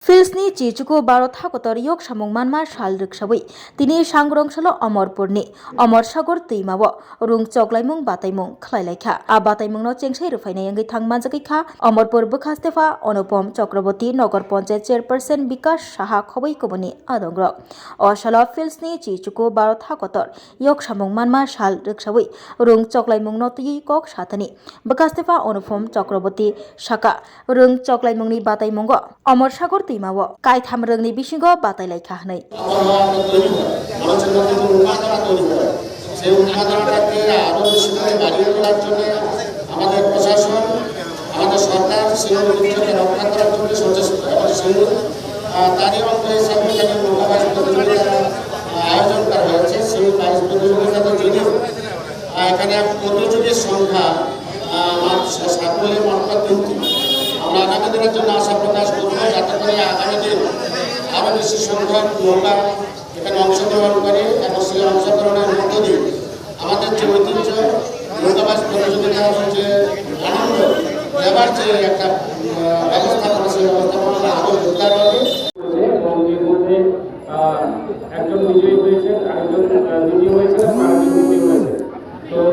Filsni Chichuko Barotha Kotoriok Shamong Manma Shal Rikshawi, Tini Shangrong Shalo Amor Purni, Amor Shagor Timawo, Rung Choklaimung Bataimung, Klaileka, Abataimung no Chengshe Rufine Yangi Tang Manzakika, Amor Pur Bukastefa, Onopom Chokraboti, Nogor Ponche Chairperson Bikash Shaha Kowai Koboni, Adongro, or Shala Filsni Chichuko Barotha Kotor, Yok Shamong Manma Shal Rikshawi, Rung Choklaimung Noti Kok Shatani, Bukastefa Onopom Chokraboti, Shaka, Rung Choklaimungni Bataimungo, Amor Shagor Timawo, Kai Tamrungni Bishingo, Batalai Kahnai. সেই উন্মাদনাটাকে আরো বেশি করে বাড়িয়ে তোলার জন্য আমাদের প্রশাসন আমাদের সরকার সেই ঐতিহ্যকে রক্ষা করার জন্য সচেষ্ট এবং সেই তারই অঙ্গ হিসাবে এখানে নৌকাবাস প্রতিযোগিতার আয়োজন করা হয়েছে। সেই বাইশ প্রতিযোগিতাতে যদিও এখানে প্রতিযোগীর সংখ্যা সাফল্যে মাত্র 3টি। আমরা আগামী দিনের জন্য আশা প্রকাশ করব যাতে করে আগামী দিন আরও বেশি সংখ্যক নৌকা এখানে অংশগ্রহণ করে এবং সেই অংশগ্রহণের মধ্য দিয়ে আমাদের যে ঐতিহ্য নৌকাবাস প্রতিযোগিতার যে আনন্দ নেবার যে একটা ব্যবস্থাপনা সেই ব্যবস্থাপনাটা আরও জোরদার হবে এবং এর মধ্যে একজন বিজয়ী